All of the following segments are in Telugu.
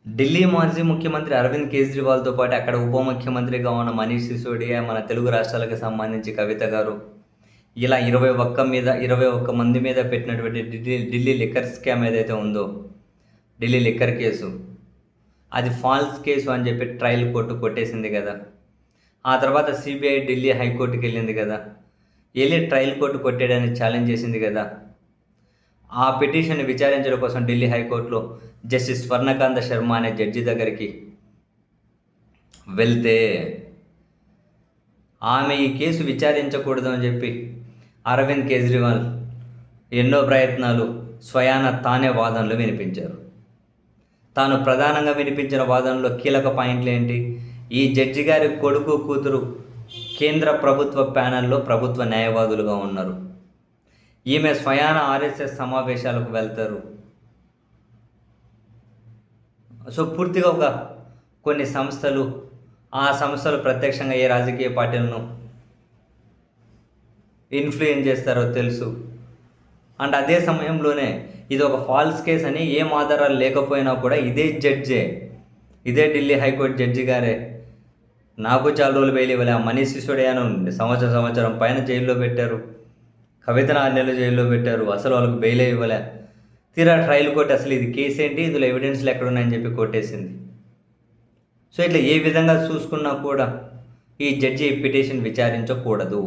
ఢిల్లీ మాజీ ముఖ్యమంత్రి అరవింద్ కేజ్రీవాల్‌తో పాటు అక్కడ ఉప ముఖ్యమంత్రిగా ఉన్న మనీష్ సిసోడియా, మన తెలుగు రాష్ట్రాలకు సంబంధించి కవిత గారు, ఇలా 21 మంది మీద పెట్టినటువంటి ఢిల్లీ లిక్కర్ స్కామ్ ఏదైతే ఉందో, ఢిల్లీ లిక్కర్ కేసు, అది ఫాల్స్ కేసు అని చెప్పి ట్రయల్ కోర్టు కొట్టేసింది కదా! ఆ తర్వాత సీబీఐ ఢిల్లీ హైకోర్టుకెళ్ళింది కదా! ఎళ్లి ట్రయల్ కోర్టు కొట్టాడని ఛాలెంజ్ చేసింది కదా! ఆ పిటిషన్‌ని విచారించడం కోసం ఢిల్లీ హైకోర్టులో జస్టిస్ స్వర్ణకాంత శర్మ అనే జడ్జి దగ్గరికి వెళ్తే, ఆమె ఈ కేసు విచారించకూడదు అని చెప్పి అరవింద్ కేజ్రీవాల్ ఎన్నో ప్రయత్నాలు స్వయాన తానే వాదనలు వినిపించారు. తాను ప్రధానంగా వినిపించిన వాదనలో కీలక పాయింట్లు ఏంటి? ఈ జడ్జి గారి కొడుకు, కూతురు కేంద్ర ప్రభుత్వ ప్యానెల్‌లో ప్రభుత్వ న్యాయవాదులుగా ఉన్నారు. ఈమె స్వయాన ఆర్ఎస్ఎస్ సమావేశాలకు వెళ్తారు. సో పూర్తిగా కొన్ని సంస్థలు, ఆ సంస్థలు ప్రత్యక్షంగా ఏ రాజకీయ పార్టీలను ఇన్ఫ్లుయెన్స్ చేస్తారో తెలుసు. అండ్ అదే సమయంలోనే ఇది ఒక ఫాల్స్ కేస్ అని ఏం ఆధారాలు లేకపోయినా కూడా ఇదే ఢిల్లీ హైకోర్టు జడ్జి గారే నాకు చాలా రోజులు బెయిల్ ఇవ్వలే, ఆ మనీష్ సిసోడియాను సంవత్సరం పైన జైల్లో పెట్టారు, కవితను 6 నెలలు జైల్లో పెట్టారు, అసలు వాళ్ళకు బెయిలే ఇవ్వలే. తీరా ట్రయల్ కోర్టు అసలు ఇది కేసు ఏంటి, ఇందులో ఎవిడెన్స్లు ఎక్కడున్నాయని చెప్పి కొట్టేసింది. సో ఇట్లా ఏ విధంగా చూసుకున్నా కూడా ఈ జడ్జి పిటిషన్ విచారించకూడదు,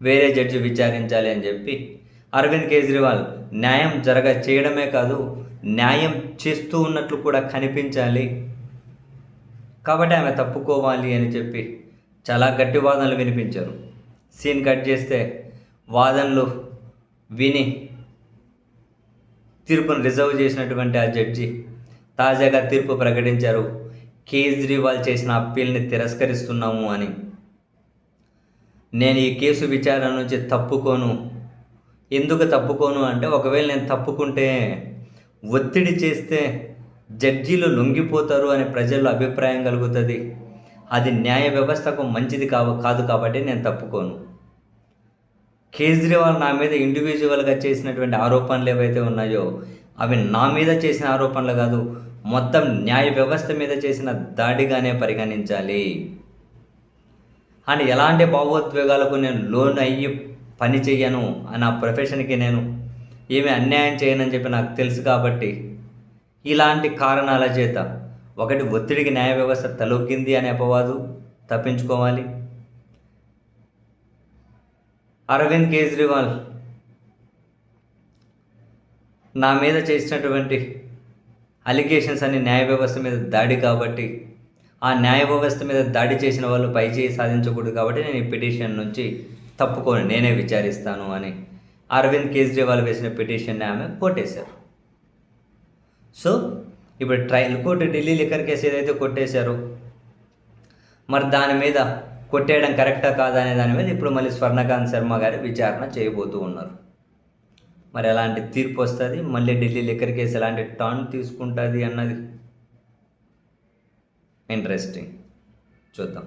వేరే జడ్జి విచారించాలి అని చెప్పి అరవింద్ కేజ్రీవాల్ న్యాయం చేయడమే కాదు, న్యాయం చేస్తూ ఉన్నట్లు కూడా కనిపించాలి, కాబట్టి ఆమె తప్పుకోవాలి అని చెప్పి చాలా గట్టి వాదనలు వినిపించారు. సీన్ కట్ చేస్తే వాదనలు విని తీర్పును రిజర్వ్ చేసినటువంటి ఆ జడ్జి తాజాగా తీర్పు ప్రకటించారు. కేజ్రీవాల్ చేసిన అప్పీల్ని తిరస్కరిస్తున్నాము అని. నేను ఈ కేసు విచారణ నుంచి తప్పుకోను. ఎందుకు తప్పుకోను అంటే, ఒకవేళ నేను తప్పుకుంటే ఒత్తిడి చేస్తే జడ్జీలు లొంగిపోతారు అని ప్రజల్లో అభిప్రాయం కలుగుతుంది. అది న్యాయ వ్యవస్థకు మంచిది కాదు కాబట్టి నేను తప్పుకోను. కేజ్రీవాల్ నా మీద ఇండివిజువల్గా చేసినటువంటి ఆరోపణలు ఏవైతే ఉన్నాయో అవి నా మీద చేసిన ఆరోపణలు కాదు, మొత్తం న్యాయ వ్యవస్థ మీద చేసిన దాడిగానే పరిగణించాలి. అండ్ ఎలాంటి భావోద్వేగాలకు నేను లోన్ అయ్యి పని చెయ్యను, నా ప్రొఫెషన్కి నేను ఏమీ అన్యాయం చేయనని చెప్పి నాకు తెలుసు. కాబట్టి ఇలాంటి కారణాల చేత, ఒకటి ఒత్తిడికి న్యాయ వ్యవస్థ తలొగ్గింది అనే అపవాదు తప్పించుకోవాలి. అరవింద్ కేజ్రీవాల్ నా మీద చేసినటువంటి అలిగేషన్స్ అన్ని న్యాయ వ్యవస్థ మీద దాడి కాబట్టి, ఆ న్యాయ వ్యవస్థ మీద దాడి చేసిన వాళ్ళు పైచేయి సాధించకూడదు కాబట్టి నేను ఈ పిటిషన్ నుంచి తప్పుకొని నేనే విచారిస్తాను అని అరవింద్ కేజ్రీవాల్ వేసిన పిటిషన్ని ఆమె కొట్టేశారు. సో ఇప్పుడు trial court Delhi liquor case ఏదైతే కొట్టేశారో, మరి దాని మీద కొట్టేయడం కరెక్టా కాదా అనే దాని మీద ఇప్పుడు మళ్ళీ స్వర్ణకాంత్ శర్మ గారు విచారణ చేయబోతూ ఉన్నారు. మరి ఎలాంటి తీర్పు వస్తుంది, మళ్ళీ ఢిల్లీ లిక్కర్ కేసు ఎలాంటి టర్న్ తీసుకుంటుంది అన్నది ఇంట్రెస్టింగ్. చూద్దాం.